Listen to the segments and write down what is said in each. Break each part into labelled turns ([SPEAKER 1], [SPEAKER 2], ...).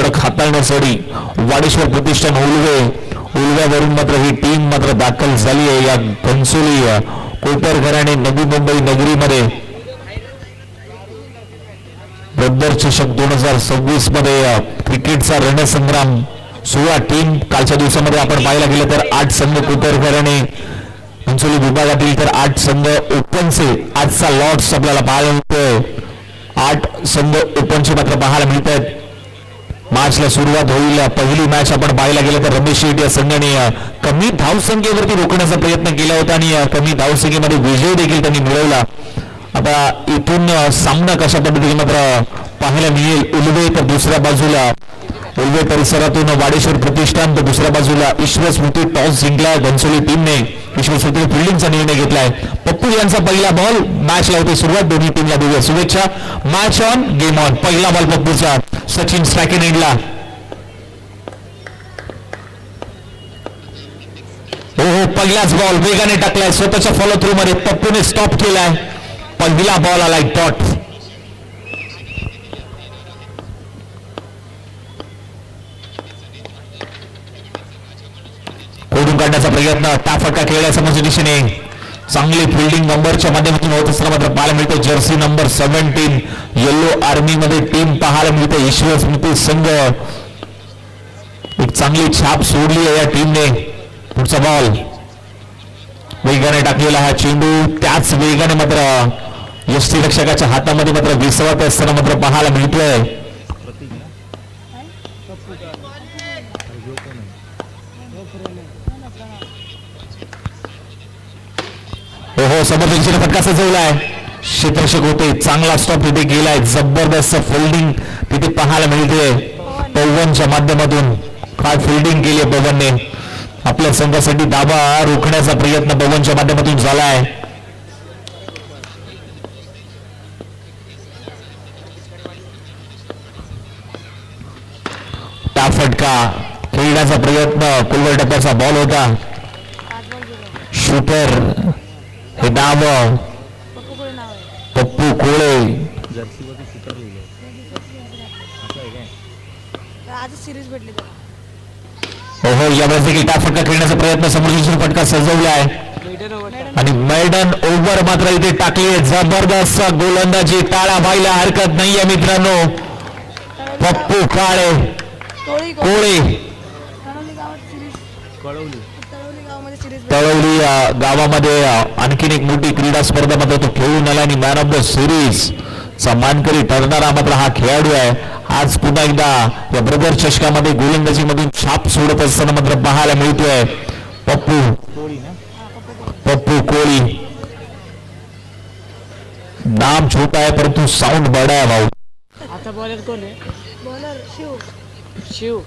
[SPEAKER 1] षडक हाताळण्यासाठी वाडेश्वर प्रतिष्ठान उलव्यावरून मात्र ही टीम मात्र दाखल झाली आहे या घनसोली कोपरकर आणि नवी मुंबई नगरीमध्ये ब्रदर चषक 2026 मध्ये क्रिकेटचा रणसंग्राम 16 टीम. कालच्या दिवसामध्ये आपण पाहायला गेलं तर 8 संघ कोपरकर आणि घनसोली विभागातील तर 8 संघ ओपनचे आजचा लॉर्ड्स आपल्याला पाहायला मिळतोय. 8 संघ ओपनचे मात्र पाहायला मिळत आहेत. मॅचला सुरुवात होईल. पहिली मॅच आपण पाहायला गेलं तर रमेश शेट या संघाने कमी धावसंख्येवरती रोखण्याचा प्रयत्न केला होता आणि कमी धावसंख्येमध्ये विजय देखील त्यांनी मिळवला. आता इथून सामना कशा पद्धतीने मात्र पाहायला मिळेल. उलवे तर दुसऱ्या बाजूला उलवे परिसरातून वाडेश्वर प्रतिष्ठान तर दुसऱ्या बाजूला ईश्वर स्मृती टॉस जिंकला. घनसोली टीमने ईश्वर स्मृती फिल्डिंगचा निर्णय घेतलाय. पप्पू यांचा पहिला बॉल. मॅचला होते सुरुवात. दोन्ही टीमला देऊया शुभेच्छा. Match on game on. पहिला बॉल पप्पूचा. सचिन स्ट्रायकिंग एंडला. हो पहिलाच बॉल वेगाने टाकलाय स्वतःच्या फॉलो थ्रू मध्ये. पप्पूने स्टॉप केलाय. पहिला बॉल आलाय डॉट. ओढून काढण्याचा प्रयत्न. टाफटका खेळल्या समोरच्या दिशेने चांगली फिल्डिंग नंबरच्या माध्यमातून होत असताना मात्र पाहायला मिळते. जर्सी नंबर 17 येलो आर्मी मध्ये टीम पाहायला मिळते. ईश्वर स्मृती संघ एक चांगली छाप सोडली आहे या टीमने. पुढचा बॉल वेगाने टाकलेला हा चेंडू त्याच वेगाने मात्र यष्टीरक्षकाच्या हातामध्ये मात्र विसवत असताना मात्र पाहायला मिळतोय. हो समोरच्या फटका सजवलाय. क्षेत्ररक्षक होते. चांगला स्टॉप तिथे गेलाय. जबरदस्त फिल्डिंग तिथे पाहायला मिळते. पवनच्या माध्यमातून काय फिल्डिंग केली आहे पवनने. आपल्या संघासाठी दाबा रोखण्याचा प्रयत्न पवनच्या माध्यमातून झालाय. फटका खेळण्याचा प्रयत्न. कुलवर टप्प्याचा बॉल होता. शूटर हे नाव पप्पू कोळे. हो यावेळेस देखील फटका खेळण्याचा प्रयत्न. समोरची फटका सजवलाय आणि मैदान ओव्हर मात्र इथे टाकली. जबरदस्त गोलंदाजी. टाळा व्हायला हरकत नाहीये मित्रांनो. पप्पू काळे कोळे तळवली गावामध्ये आणखीन एक मोठी क्रीडा स्पर्धा मात्र तो खेळून आला आणि मॅन ऑफ द सिरीज चा मानकरी ठरणारा मात्र हा खेळाडू आहे. आज पुन्हा एकदा या ब्रदर चषकामध्ये गोलंदाजी मधून छाप सोडत असताना मात्र पाहायला मिळतोय पप्पू कोळी. नाम छोटा है परंतु साउंड बड़ा है भाऊ.
[SPEAKER 2] आता बॉलर कोण आहे? बॉलर शिव.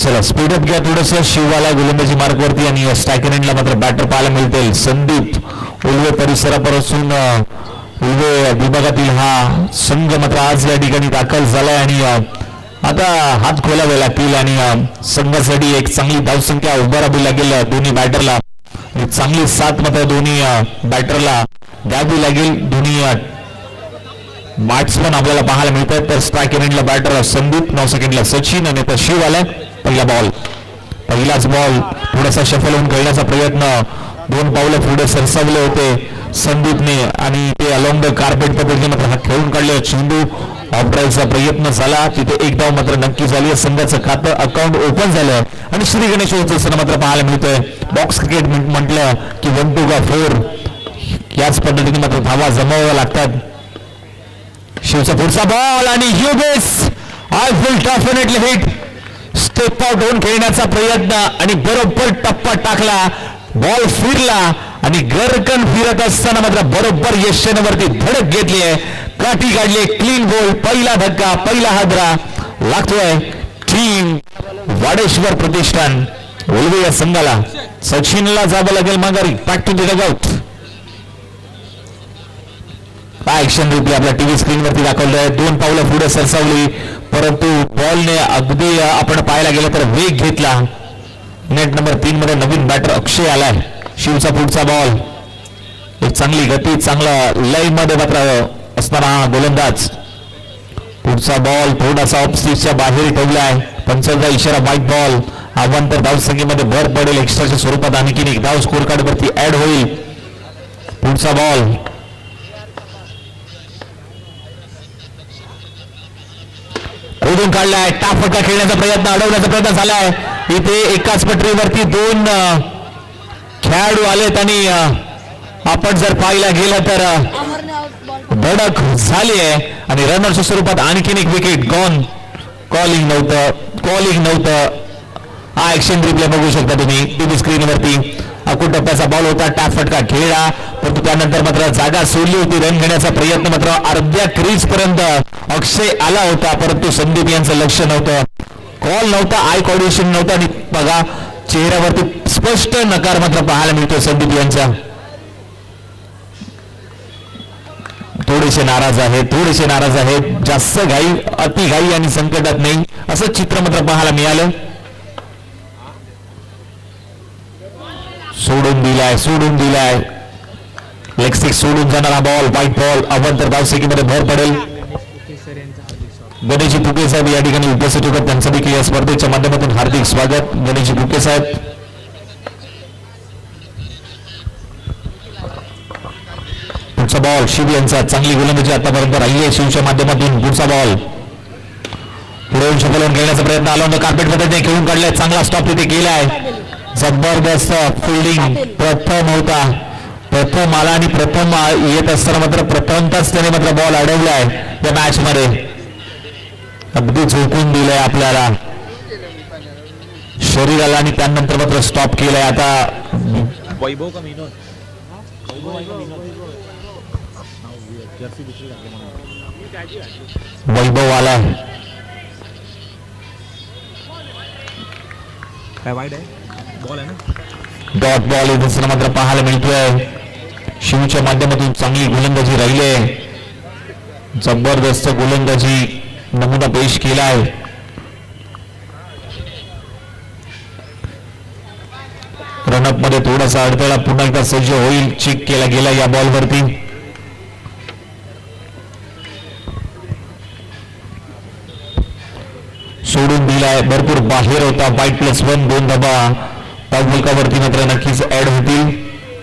[SPEAKER 1] चला स्पीडअप घ्या थोडस. शिववाला गोलंदाजी मार्गवरती आणि स्ट्रायकर एंडला मात्र बॅटर पाहायला मिळतील. संदीप उलवे परिसरापासून उलवे विभागातील हा संघ मात्र आज या ठिकाणी दाखल झालाय आणि आता हात खोलावे लागतील आणि संघासाठी एक चांगली धावसंख्या उभारावी लागेल दोन्ही बॅटरला. चांगली साथ मात्र दोन्ही बॅटरला द्यावी लागेल. दोन्ही बॅट्समन आपल्याला पाहायला मिळतात. तर स्ट्रायकर एंडला बॅटर संदीप, 9 सेकंडला सचिन आणि तर शिव आला. पहिला बॉल. पहिलाच बॉल थोडासा शफल होऊन खेळण्याचा प्रयत्न. 2 पावलं पुढे सरसावले होते संदीपने आणि ते अलॉंग द कार्पेट पद्धतीने मात्र हा खेळून काढले. चेंडू ऑफड्राईव्हचा प्रयत्न झाला. तिथे एक धाव मात्र नक्की झाली. संघाचं खातं अकाउंट ओपन झालं आणि श्री गणेश होत मात्र पाहायला मिळतोय. बॉक्स क्रिकेट म्हटलं की 1 2 4 याच पद्धतीने मात्र धावा जमाव्या लागतात. शिवचा पुढचा बॉल आणि ह्युबेस I will definitely hit. Step out होऊन खेळण्याचा प्रयत्न आणि बरोबर टप्पा टाकला. बॉल फिरला आणि गरकन फिरत असताना मात्र बरोबर यशनवरती धडक घेतली आहे. काठी काढली. Clean ball. पहिला धक्का. पहिला हादरा लागतोय टीम वाडेश्वर प्रतिष्ठान उलवे या संघाला. सचिनला जावं लागेल माघारी. Back to the dugout. Action replay आपल्या टीव्ही स्क्रीन वरती दाखवलं आहे. 2 पावलं पुढे सरसावली परंतु बॉलने अगदी आपण पाहायला गेलं तर वेग घेतला. नेट नंबर 3 मध्ये नवीन बॅटर अक्षय आलाय. शिवचा पुढचा बॉल. एक चांगली गती चांगला लय मध्ये मात्र असणारा गोलंदाज पुढचा बॉल थोडासा ऑफ स्टिचच्या बाहेर ठेवलाय. पंचांचा इशारा व्हाईट बॉल. आव्हान तर धावसंख्येमध्ये भर पडेल. एक्स्ट्राच्या स्वरूपात आणखीन एक धाव स्कोर कार्ड वरती ऍड होईल. पुढचा बॉल खोदून काढलाय. टाप फटका खेळण्याचा प्रयत्न, अडवण्याचा प्रयत्न झालाय. इथे एकाच पटरीवरती दोन खेळाडू आलेत आणि आपण जर पाहायला गेलं तर
[SPEAKER 2] अमरने आउट बॉल
[SPEAKER 1] धडक झाली आहे आणि रनरच्या स्वरूपात आणखीन एक विकेट गॉन. कॉलिंग नव्हतं. हा ऍक्शन रिप्ले बघू शकता तुम्ही टीव्ही स्क्रीनवरती. अकुट टप्प्याचा बॉल होता. टॅप फटका खेळला, परंतु त्यानंतर मात्र जागा सोडली होती. रन घेण्याचा प्रयत्न मात्र अर्ध्या क्रीज पर्यंत अक्षय आला होता, परंतु संदीप यांचं लक्ष नव्हतं. कॉल नव्हता, आय कोऑर्डिनेशन नव्हतं आणि बघा चेहऱ्यावरती स्पष्ट नकार मात्र पाहायला मिळतो संदीप यांचा. थोडेसे नाराज आहेत. जास्त घाई, अति घाई आणि संकटात नाही असं चित्र मात्र पाहायला मिळालं. सोडून दिलाय. लेग स्टिक सोडून जाणारा बॉल, व्हाईट बॉल. अवंतर धावसंख्येमध्ये भर पडेल. गणेशजी फुके साहेब या ठिकाणी उपस्थित होतात, त्यांचं देखील या स्पर्धेच्या माध्यमातून हार्दिक स्वागत. गणेशजी फुके साहेब. पुढचा बॉल शिव यांचा, चांगली गोलंदाजी आतापर्यंत राहिली आहे शिवच्या माध्यमातून. पुढचा बॉल पुढे शफलवून खेळण्याचा प्रयत्न आला होता, कार्पेट मध्ये खेळून काढलाय. चांगला स्टॉप तिथे केलाय. जबरदस्त फिल्डिंग प्रथम आला आणि प्रथम येत असताना मात्र प्रथमताच त्याने मात्र बॉल अडवलाय या मॅच मध्ये. अगदी झोकून दिलंय आपल्याला शरीराला आणि त्यानंतर मात्र स्टॉप केलाय. आता वैभव आला.
[SPEAKER 3] काय वाईट आहे बॉल आहे ना.
[SPEAKER 1] डॉट बॉल येत असताना मात्र पाहायला मिळतोय. शिवच्या माध्यमातून चांगली गोलंदाजी राहिली आहे. जबरदस्त गोलंदाजी नमुना पेश केलाय. रनअप मध्ये थोडासा अडथळा पुन्हा एकदा सज्ज होईल. चेक केला गेला या बॉलवरती. सोडून दिलाय, भरपूर बाहेर होता. $5+1 2 धाबा धावफलकावरती मात्र नक्कीच ऍड होतील.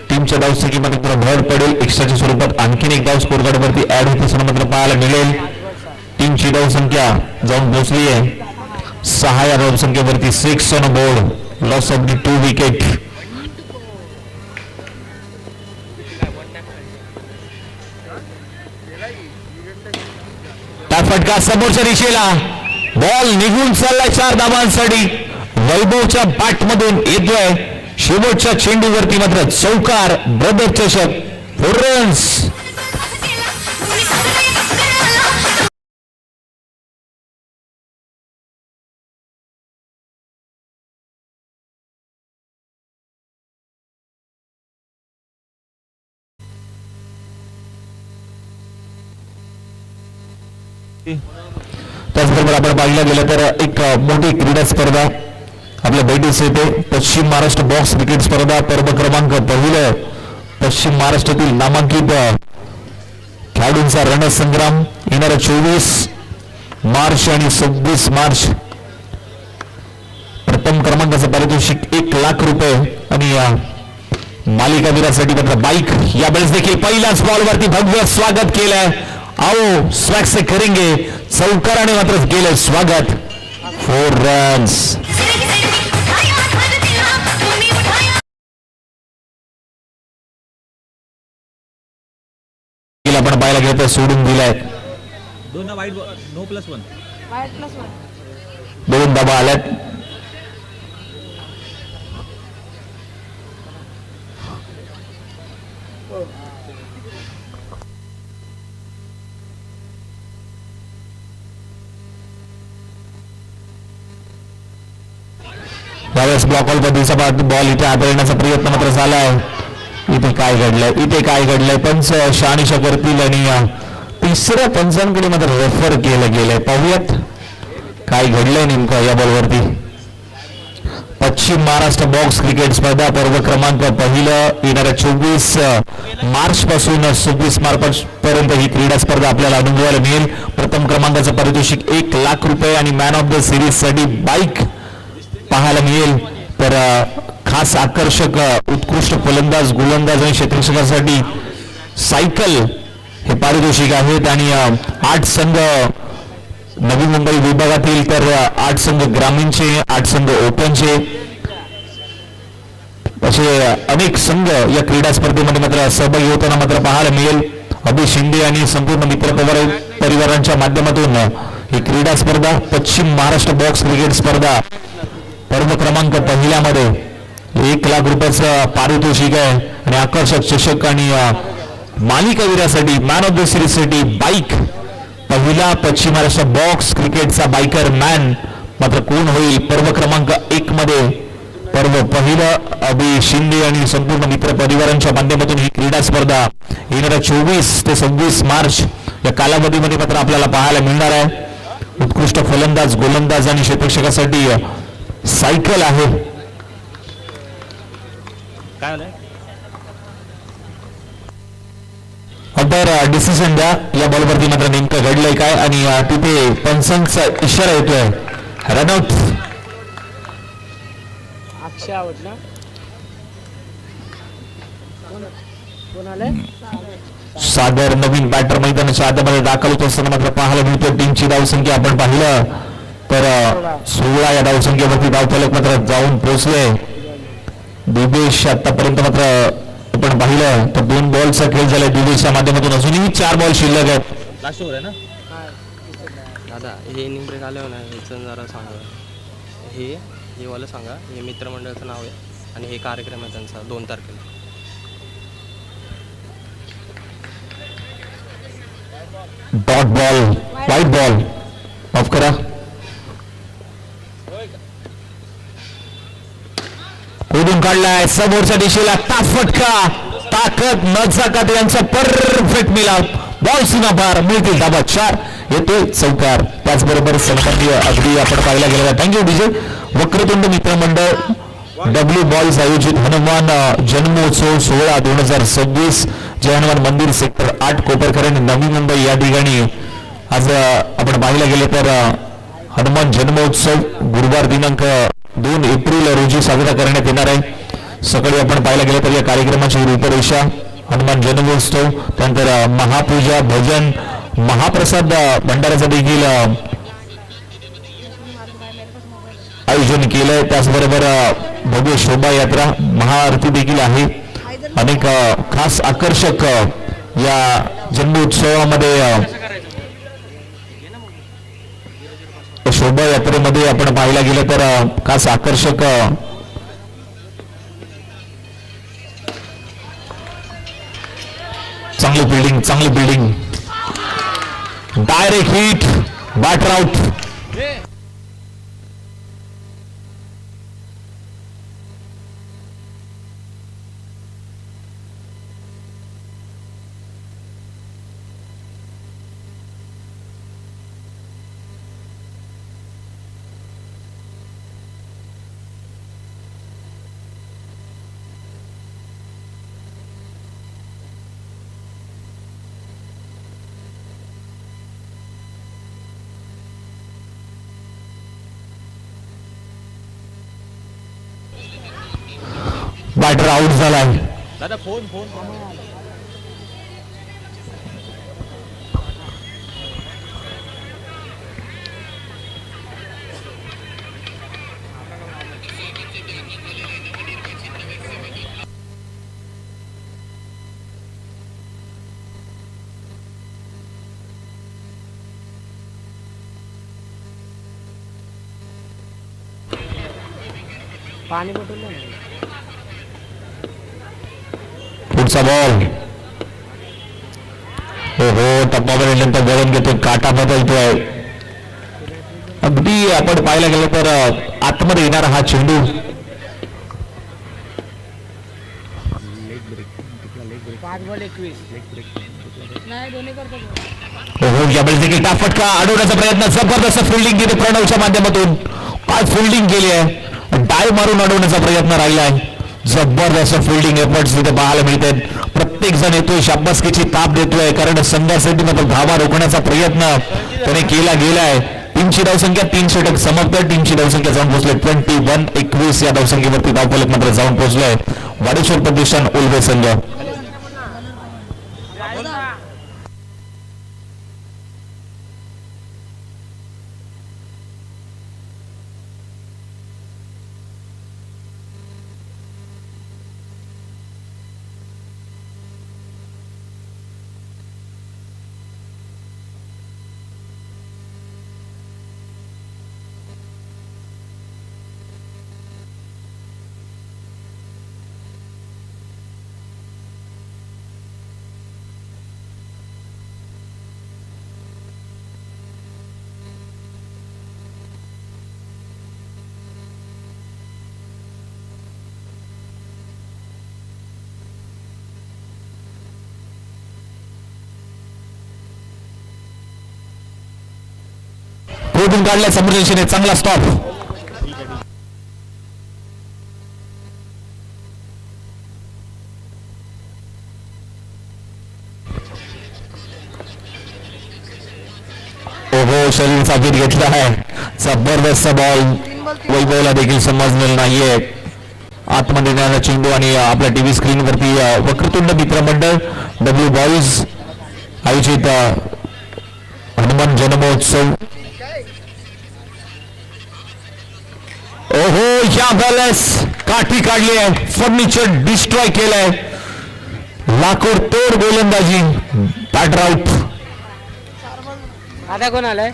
[SPEAKER 1] टीमच्या धावसंख्येमध्ये मात्र भर पडेल. एक्स्ट्राच्या स्वरूपात आणखीन एक धाव स्कोर कार्डवरती ऍड होत असताना मात्र पाहायला मिळेल. टीमची धावसंख्या जाऊन पोहोचली आहे 6 या धावसंख्येवरती. 6 on board. Loss of the 2 wicket. त्या फटका समोरच्या दिशेला, बॉल निघून चाललाय 4 धावांसाठी. वैभवच्या बॅटमधून येतोय. शेवटच्या चेंडूवरती मात्र चौकार. ब्रदर चषक 4 रन्स. त्याचबरोबर आपण पाहिलं गेलं तर एक मोठी क्रीडा स्पर्धा आपल्या भेटीस येते. पश्चिम महाराष्ट्र बॉक्स क्रिकेट स्पर्धा पर्व क्रमांक 1. पश्चिम महाराष्ट्रातील नामांकित खेळाडूंचा रणसंग्राम येणाऱ्या 24 मार्च आणि 26 मार्च. प्रथम क्रमांकाचं पारितोषिक 1 लाख रुपये आणि मालिकावीरासाठी मात्र बाईक. यावेळेस देखील पहिल्याच बॉलवरती भव्य स्वागत केलंय. आओ स्वॅग से करेंगे. चौकाराने मात्र केलंय स्वागत. 4 रन्स. आपण पाहायला गेलं तर सोडून दिलाय.
[SPEAKER 3] 2 वाईट, नो +1.
[SPEAKER 2] $5+1
[SPEAKER 1] 2 धाबा आल्यात. त्यावेळेस ब्लॉक ऑल पद्धतीचा बॉल इथे हाताळण्याचा प्रयत्न मात्र झालाय. इथे काय घडलंय पंच शहानिशा करतील आणि तिसऱ्या पंचांकडे मात्र रेफर केलं गेलंय. पाहूयात काय घडलंय नेमकं या बॉलवरती. पश्चिम महाराष्ट्र बॉक्स क्रिकेट स्पर्धा पर्व क्रमांक 1 येणाऱ्या 24 मार्च पासून 26 मार्च पर्यंत ही क्रीडा स्पर्धा आपल्याला अनुभवायला मिळेल. प्रथम क्रमांकाचं पारितोषिक 1 लाख रुपये आणि मॅन ऑफ द सिरीज साठी बाईक पाहायला मिळेल. तर खास आकर्षक उत्कृष्ट फलंदाज, गोलंदाज आणि क्षेत्ररक्षकासाठी सायकल हे पारितोषिक आहेत. आणि 8 संघ नवी मुंबई विभागातील, तर 8 संघ ग्रामीणचे, 8 संघ ओपनचे, असे अनेक संघ या क्रीडा स्पर्धेमध्ये मात्र सहभागी होताना मात्र पाहायला मिळेल. अभि शिंदे आणि संपूर्ण मित्र परिवारांच्या माध्यमातून ही क्रीडा स्पर्धा पश्चिम महाराष्ट्र बॉक्स क्रिकेट स्पर्धा पर्व क्रमांक पहिल्यामध्ये 1 लाख रुपयाचं पारितोषिक आहे. आणि आकर्षक चषक आणि मालिकावीरासाठी, मॅन ऑफ द सिरीज साठी बाईक. पहिला पश्चिम महाराष्ट्र बॉक्स क्रिकेटचा बायकर मॅन मात्र कोण होईल? पर्व क्रमांक 1 मध्ये पर्व पहिलं अभि शिंदे आणि संपूर्ण मित्र परिवारांच्या माध्यमातून ही क्रीडा स्पर्धा येणाऱ्या 24 ते 26 मार्च या कालावधीमध्ये मात्र आपल्याला पाहायला मिळणार आहे. उत्कृष्ट फलंदाज, गोलंदाज आणि क्षेत्ररक्षकासाठी सायकल आहे.
[SPEAKER 3] काय झालंय?
[SPEAKER 1] अंपायर डिसिजन द्या या बॉलवरती मात्र नेमकं घडलंय काय, आणि तिथे पंचांचा इशारा येतोय रनआउट.
[SPEAKER 2] अक्षय आवडला कोण आलंय?
[SPEAKER 1] सागर नवीन बॅटर मैदानाच्या आतमध्ये दाखल होत असताना मात्र पाहायला मिळतो. टीमची धावसंख्या आपण पाहिलं तर 16 या धावसंख्येवरती धावफलक मात्र जाऊन पोहोचले. दिवेश आतापर्यंत मात्र आपण पाहिलं तर 2 बॉलचा खेळ झालाय दिवेशच्या माध्यमातून. अजूनही 4 बॉल शिल्लक आहेत.
[SPEAKER 3] लास्ट ओव्हर आहे ना?
[SPEAKER 4] दादा हे इनिंग ब्रेक आले हो ना, ह्याचं जरा सांगा. हे वाला सांगा. हे मित्रमंडळाचं नाव आहे आणि हे कार्यक्रम आहे त्यांचा 2 तारखेला.
[SPEAKER 1] Dot ball, white ball of करा. ओढून काढलाय समोरच्या दिशेला, फटका, ताकद न चाकत यांचा परफेक्ट मिलाप. बॉल सीमा पार, मिळतील धाबा 4, येतोय चौकार. त्याचबरोबर संबंधी अगदी आपण पाहायला गेलेला. Thank you DJ. वक्रतुंड मित्रमंडळ डब्ल्यू बॉयज आयोजित हनुमान जन्मोत्सव सोहळा 2026 जय हनुमान मंदिर सेक्टर 8 कोपरखैरणे नवी मुंबई या ठिकाणी आज आपण पाहायला गेले तर हनुमान जन्मोत्सव गुरुवार दिनांक 2 एप्रिल रोजी साजरा करण्यात येणार आहे. सकाळी आपण पाहायला गेले तर या कार्यक्रमाची रूपरेषा हनुमान जन्मोत्सव, त्यानंतर महापूजा, भजन, महाप्रसाद भंडाराचं देखील आयोजन केलंय. त्याचबरोबर भव्य शोभायात्रा, महाआरती देखील आहे. अनेक खास आकर्षक या जन्मोत्सवामध्ये शोभायात्रेमध्ये आपण पाहायला गेलं तर खास आकर्षक चांगली building direct hit, batter out. Batter out झालाय.
[SPEAKER 3] दादा फोन
[SPEAKER 2] पाणी बॉटल नाही.
[SPEAKER 1] पुढचा बॉल, हो टप्पावर बॉलिंग घेतोय, काटा बदलतोय. अगदी आपण पाहायला गेलं तर आतमध्ये येणारा हा चेंडू देखील फटका अडवण्याचा प्रयत्न, जबरदस्त फिल्डिंग तिथे प्रणवच्या माध्यमातून आज फिल्डिंग केली आहे, डाय मारून अडवण्याचा प्रयत्न राहिलाय. जबरदस्त फिल्डिंग एफर्ट्स तिथे पाहायला मिळतात. प्रत्येक जण येतोय, शाबासकीची ताप देतोय, कारण संघासाठी मात्र धावा रोखण्याचा प्रयत्न त्याने केला गेलाय. टीमची धावसंख्या 3 षटक समाप्त. टीमची धावसंख्या जाऊन पोहोचले 21-21 या धावसंख्येवरती धावफलक मात्र जाऊन पोहोचलोय वाडेश्वर प्रतिष्ठान उल्वे संघ. खोदून काढल्या समोरच्या दिशेने चांगला स्टॉप. ओहो, शरीरचा बीट घेतला आहे. जबरदस्त बॉल. वैभवला देखील समजलेलं नाहीये. आतमध्ये येणारा चेंडू आणि आपल्या टीव्ही स्क्रीन वरती वक्रतुंड मित्रमंडळ डब्ल्यू बॉईज आयोजित हनुमान जन्मोत्सव. ओहो, या बॅलन्स काठी काढली आहे. फर्निचर डिस्ट्रॉय केलंय. लाकूड तोड गोलंदाजी. Batter out.
[SPEAKER 2] आता कोण आलाय?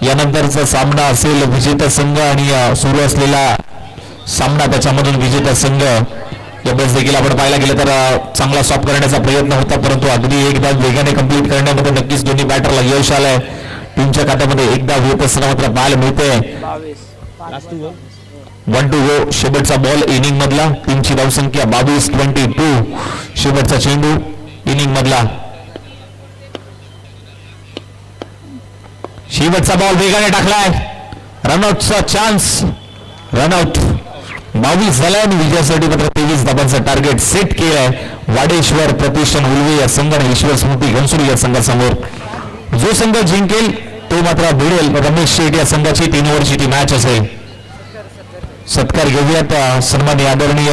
[SPEAKER 1] यानंतरचा सामना असेल विजेता संघ आणि सुरू असलेला सामना त्याच्यामधून विजेता संघ. यावेळेस देखील आपण पाहायला गेलं तर चांगला स्टॉप करण्याचा प्रयत्न होता, परंतु अगदी एकदा वेगाने कंप्लीट करण्यामध्ये नक्कीच दोन्ही बॅटरला यश आलंय. टीमच्या खात्यामध्ये एकदा होत असताना मात्र पाहायला मिळतंय. 1-2 शेवटचा बॉल इनिंग मधला. टीमची धावसंख्या 22-22. शेवटचा चेंडू इनिंग मधला. शेवटचा बॉल वेगाने टाकलाय. रनआउटचा चान्स. रनआउट 22 झालाय आणि विजयासाठी मात्र 23 धाबांचा टार्गेट सेट केलाय वाडेश्वर प्रतिष्ठान उल्वे या संघाने ईश्वर स्मृती घनसुरी या संघासमोर. जो संघ जिंकेल तो मात्र भिडेल रमेश शेठ या संघाची 3 ओव्हरची ती मॅच असेल. सत्कार घेऊयात सन्माननीय आदरणीय.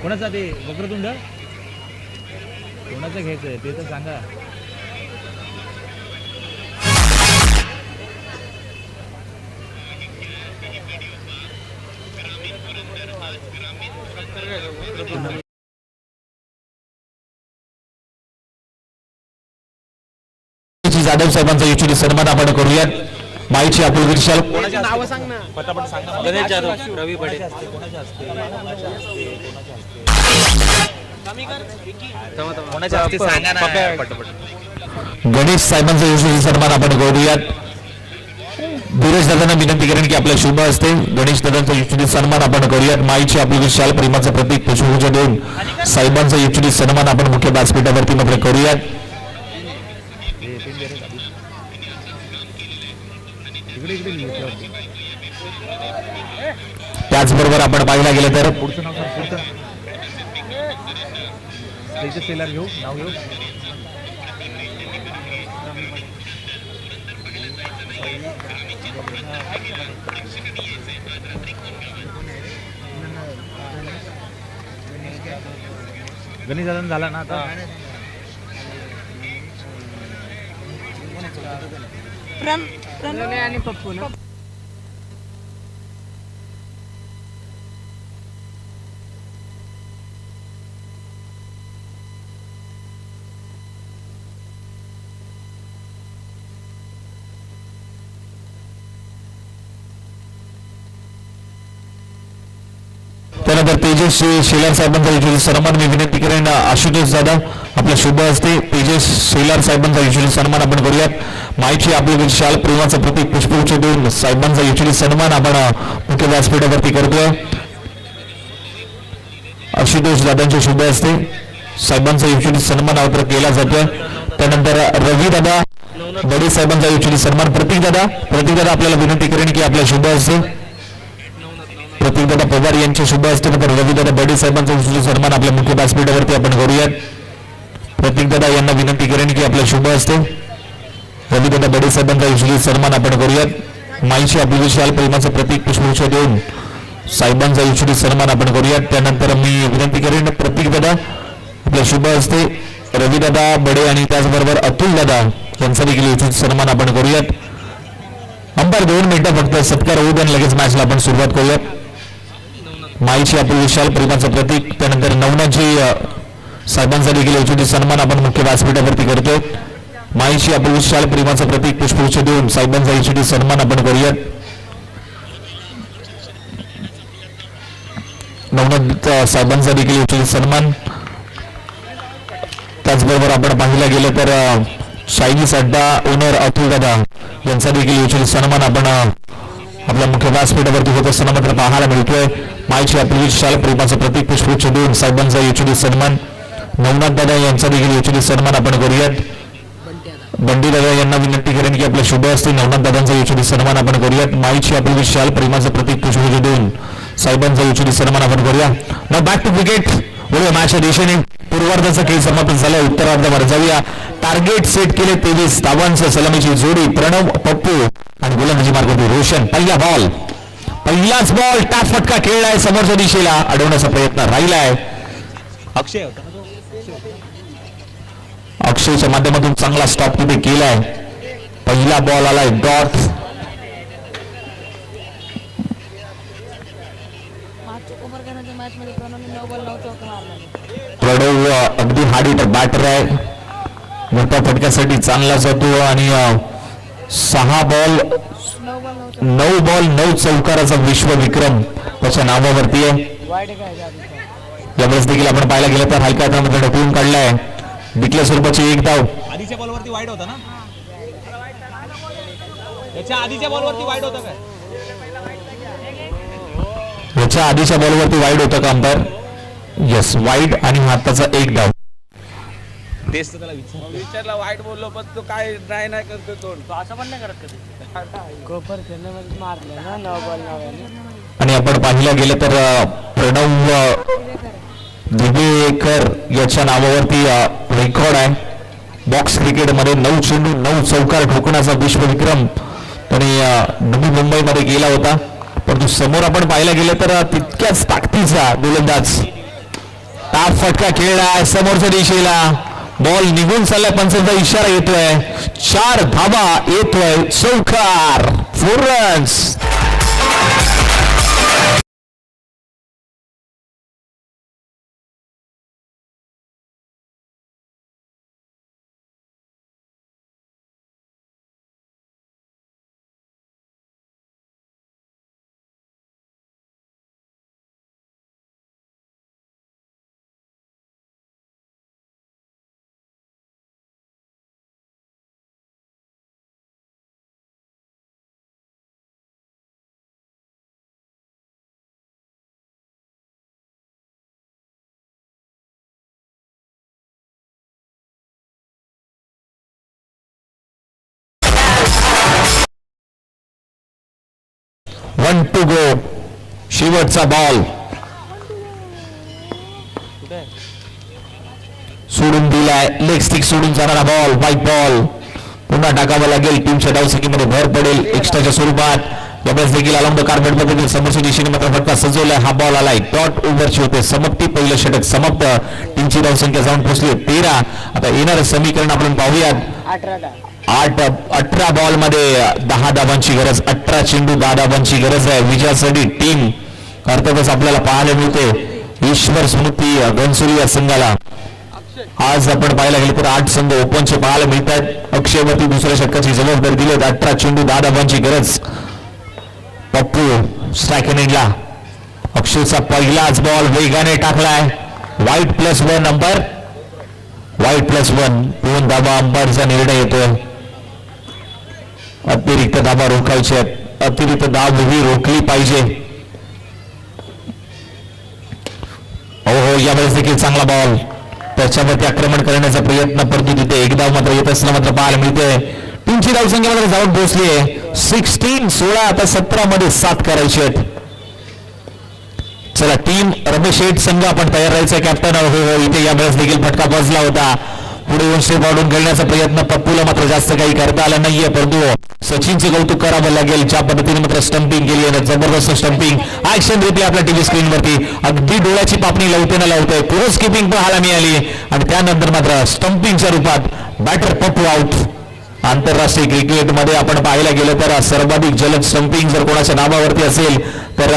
[SPEAKER 3] कोणाचा ते वक्रतुंड कोणाचं घ्यायचंय ते तर सांगा.
[SPEAKER 1] जाधव साहेबांचा युचुली सन्मान आपण करूयात. माईची आपुलकी शाल.
[SPEAKER 2] नाव सांग ना.
[SPEAKER 3] पटापट सांगा.
[SPEAKER 4] गणेश जाधव, रवी पटेल.
[SPEAKER 3] कोणाच्या हस्ते सांगा ना पटापट.
[SPEAKER 1] गणेश साहेबांचा युचुली सन्मान आपण करूयात. धीरज दादांना विनंती करेन की आपल्या शुभ असते गणेश दादांचा युचुली सन्मान आपण करूयात. माईची आपुलकी शाल प्रेमाचं प्रतीक पुष्पगुच्छ देऊन साहेबांचा युचुली सन्मान आपण मुख्य व्यासपीठावरती मात्र करूयात. त्याचबरोबर आपण पाहायला गेलं तर
[SPEAKER 3] पुढचं नाव सांग. पुढचं सेलर घेऊ नाव घेऊ. गणेश दादा झाला ना आता.
[SPEAKER 2] प्रणय आणि पप्पू ना.
[SPEAKER 1] त्यानंतर तेजस शेलार साहेबांचा युजली सन्मान मी विनंती करेन. आशुतोष दादा आपल्या शुभ असते तेजस शेलार साहेबांचा युजली सन्मान आपण करूयात. माईची आपली शाल प्रेमाचं प्रतीक पुष्पगुच्छ देऊन साहेबांचा युजली सन्मान आपण मुख्य व्यासपीठावरती करतोय. आशुतोष दादांचे शुभ असते साहेबांचा युचुली सन्मान मात्र केला जातोय. त्यानंतर रवी दादा बडे साहेबांचा युचुली सन्मान. प्रतीक दादा आपल्याला विनंती करेन की आपल्या शुभ हस्ते प्रतीक दादा पवार यांच्या शुभ हस्ते नंतर रवी दादा बडे साहेबांचा युचुली सन्मान आपल्या मुख्य व्यासपीठावरती आपण करूयात. प्रतीक दादा यांना विनंती करेन की आपल्या शुभ हस्ते रवी दादा बडे साहेबांचा युचुली सन्मान आपण करूयात. माईची आपली विशाल प्रेमाचं प्रतीक पुष्पगुच्छ देऊन साहेबांचा युचुली सन्मान आपण करूयात. त्यानंतर मी विनंती करेन प्रतीक दादा आपल्या शुभ हस्ते रवी दादा बडे आणि त्याचबरोबर अतुल दादा यांचा देखील युचुली सन्मान आपण करूयात. अंपायर 2 मिनिटं फक्त सत्कार होऊ द्या लगेच मॅचला आपण सुरुवात करूयात. माईची आपली विशाल प्रेमाचं प्रतीक त्यानंतर नवनाथजी साहेबांचा देखील युचुली सन्मान आपण मुख्य व्यासपीठावरती करतोय. माईची आपली विशाल प्रेमाचं प्रतीक पुष्पगुच्छ देऊन साहेबांचा युचुली सन्मान आपण करूयात. नवनाथ साहेबांचा देखील युचुली सन्मान. त्याचबरोबर आपण पाहिलं गेलं तर चायनीज अड्डा ओनर अतुल दादा यांचा देखील युचुली सन्मान आपण आपल्या मुख्य व्यासपीठावरती होत असताना मात्र पाहायला मिळतोय. माईची आपली विशाल प्रेमाचं प्रतीक पुष्पगुच्छ देऊन साहेबांचा युचुली सन्मान. नवनाथ दादा यांचा देखील युचुली सन्मान आपण करूयात. बंडी दादा यांना विनंती करेन की आपल्या शुभ हस्ते नवनाथ दादांचा युचुली सन्मान आपण करूयात. माईची आपली विशाल प्रेमाचं प्रतीक पुष्पगुच्छ देऊन साहेबांचा युचुली सन्मान आपण करूया. Now back to cricket. पुढे मॅचच्या दिशेने पूर्वार्धाचा खेळ समाप्त झाला. उत्तरार्धावर जाऊया. टार्गेट सेट केले 23 धावांचं. सलामीची जोडी प्रणव पप्पू आणि गोलंदाजी मार्गावरती रोशन. पहिलाच बॉल टाप फटका खेळलाय समोरच्या दिशेला अडवण्याचा प्रयत्न राहिलाय. अक्षयच्या माध्यमातून चांगला स्टॉप तिथे केलाय. पहिला बॉल आलाय डॉट. प्रणव अगदी हार्ड हिटर बॅटर आहे. मोठ्या फटक्यासाठी चांगला जातो आणि 9 बॉल 9 चौकाराचा विश्व विक्रम त्याच्या नावावरती आहे. यावेळेस देखील आपण पाहायला गेलं तर हलक्या हातामध्ये ढकलून काढलाय. डिक्लेअर स्वरूपाची 1 धाव.
[SPEAKER 3] आधीच्या बॉलवरती वाईड होता ना. याच्या आधीच्या बॉलवरती वाईड होता काय.
[SPEAKER 1] याच्या आधीच्या बॉलवरती वाईड होतं का अंपायर. येस वाईड आणि हाताचा 1 धाव.
[SPEAKER 3] तेच तर त्याला विचारला वाईट बोललो पण तो काय ट्राय नाही करतो. तो असं पण नाही करत कधी.
[SPEAKER 2] गोपर खेळण्यामध्ये मारलं ना 9 बॉल 9.
[SPEAKER 1] आणि आपण पाहिलं गेलं तर प्रणव दिवेकर याच्या नावावरती रेकॉर्ड आहे. बॉक्स क्रिकेटमध्ये 9 चेंडू 9 चौकार ठोकण्याचा विश्व विक्रम त्याने नवी मुंबईमध्ये केला होता. परंतु समोर आपण पाहायला गेलं तर तितक्याच ताकदीचा गोलंदाज. टाप फटका खेळलाय समोरच्या दिशेला. बॉल निघून चाललाय. पंचांचा इशारा येतोय. 4 धावा येतोय. चौकार 4 रन्स. One to go. शेवटचा बॉल सोडून दिलाय. लेग स्टिक सोडून जाणारा बॉल. व्हाईट बॉल पुन्हा टाकावा लागेल. टीमच्या डावसकीमध्ये भर पडेल एक्स्ट्राच्या स्वरूपात. यावेळेस देखील अलॉंग द कार्पेट पद्धतीने समोरच्या दिशेने मात्र फटका सजवलाय. हा बॉल आलाय. डॉट ओव्हरची होते समाप्ती. पहिलं षटक समाप्त. टीमची धावसंख्या जाऊन पोहोचली 13. आता येणारं समीकरण आपण पाहूयात. 18 बॉल मध्ये 10 धावांची गरज. 18 चेंडू 10 धावांची गरज आहे विजयासाठी. टीम अर्थातच आपल्याला पाहायला मिळते ईश्वर स्मृती घनसुरी या संघाला. आज आपण पाहायला गेले तर 8 संघ ओपनचे पाहायला मिळतात. अक्षयवरती दुसऱ्या षटकाची जबाबदारी दिली. 18 चेंडू 10 धावांची गरज. पप्पू स्ट्राईक एंडला. अक्षयचा पहिलाच बॉल वेगाने टाकलाय. वाईट +1 नंबर. वाईट +1 2 धावा. अंपायरचा निर्णय येतोय. अतिरिक्त धावा रोखायचे. अतिरिक्त धाव ही रोखली पाहिजे. हो यावेळेस देखील चांगला बॉल. त्याच्यावरती आक्रमण करण्याचा प्रयत्न, परंतु तिथे एक धाव मात्र येत असताना मात्र पाहायला मिळते. टीमची धावसंख्या मात्र जाऊन पोहोचली आहे 16. आता 17 मध्ये 7 करायची आहेत. चला टीम रमेश शेठ संघ आपण तयार राहायचं. कॅप्टन हो इथे यावेळेस देखील फटका बसला होता. पुढे येऊन स्टेप वाढून खेळण्याचा प्रयत्न, पप्पूला मात्र जास्त काही करता आलं नाहीये, परंतु सचिनचे कौतुक करावं लागेल. ज्या पद्धतीने मात्र स्टंपिंग केली आहे, जबरदस्त स्टंपिंग. ऍक्शन रिप्ले आपल्या टीव्ही स्क्रीनवरती अगदी डोळ्याची पापणी लावते ना लावतोय. क्रॉस किपिंग पाहायला मिळाली आणि त्यानंतर मात्र स्टंपिंगच्या रूपात बॅटर पप्पू आउट. आंतरराष्ट्रीय क्रिकेटमध्ये आपण पाहायला गेलं तर सर्वाधिक जलद स्टंपिंग जर कोणाच्या नावावरती असेल तर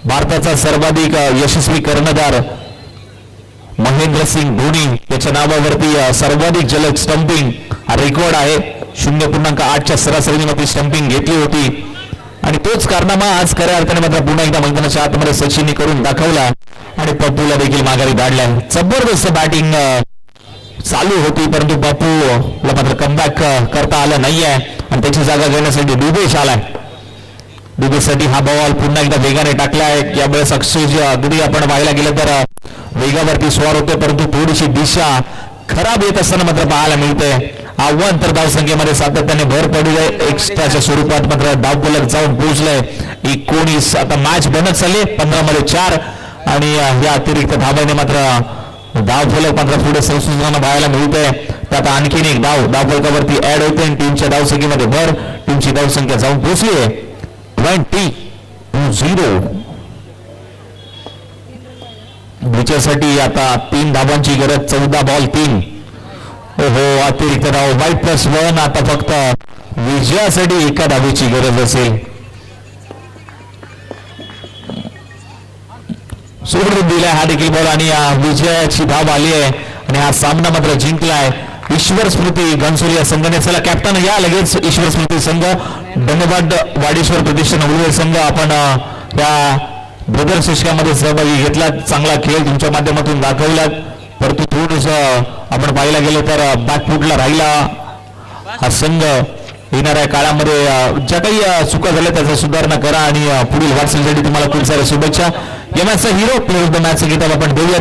[SPEAKER 1] भारताचा सर्वाधिक यशस्वी कर्णधार महेंद्रसिंग धोनी याच्या नावावरती सर्वाधिक जलद स्टंपिंग हा रेकॉर्ड आहे. 0.8च्या सरासरीने स्टंपिंग घेतली होती आणि तोच कारनामा आज खऱ्या अर्थाने मात्र पुन्हा एकदा मैदानाच्या आतमध्ये सचिनने करून दाखवला आणि पप्पूला देखील माघारी धाडला. जबरदस्त बॅटिंग चालू होती, परंतु पप्पूला मात्र कमबॅक करता आलं नाहीये आणि त्याची जागा घेण्यासाठी दुबेश आलाय. दुबेसाठी हा बॉल पुन्हा एकदा वेगाने टाकलाय. यावेळेस अक्षय अगदी आपण पाहायला गेलं तर वेगावरती स्वार होते, परंतु थोडीशी दिशा खराब येत असताना मात्र पाहायला मिळते. आव्हान तर धावसंख्येमध्ये सातत्याने भर पडली आहे. एक्स्ट्राच्या स्वरूपात मात्र धावफलक जाऊन पोहोचलंय 19. आता मॅच बनत चालली 15 मध्ये 4 आणि या अतिरिक्त धावाने मात्र धावफलक मात्र पुढे संशोधनानं पाहायला मिळतंय. त्यात आणखीन एक धावफलकावरती ऍड होते आणि टीमच्या धावसंख्येमध्ये भर. टीमची धावसंख्या जाऊन पोहोचली आहे 20-0. विजयासाठी आता 3 धावांची गरज. 14 बॉल 3. हो अतिरिक्त धाव वाईट +1. आता फक्त विजयासाठी 1 धावेची गरज असेल. सोडून दिलाय हा देखील बॉल आणि विजयाची धाव आली आहे आणि हा सामना मात्र जिंकलाय ईश्वर स्मृती घनसोली संघाने. चला कॅप्टन या लगेच ईश्वर स्मृती संघ, धन्यवाद वाडेश्वर प्रतिष्ठान उलवेर संघ. आपण या ब्रदर शिष्यामध्ये सहभागी घेतला, चांगला खेळ तुमच्या माध्यमातून दाखवला, परंतु थोडस आपण पाहायला गेलं तर बॅकफुटला राहिला हा संघ. येणाऱ्या काळामध्ये ज्या काही चुका झाल्या त्याचा सुधारणा करा आणि पुढील वाटचालीसाठी तुम्हाला खूप साऱ्या शुभेच्छा. या मॅचचा hero player of the match गीताला आपण देऊया.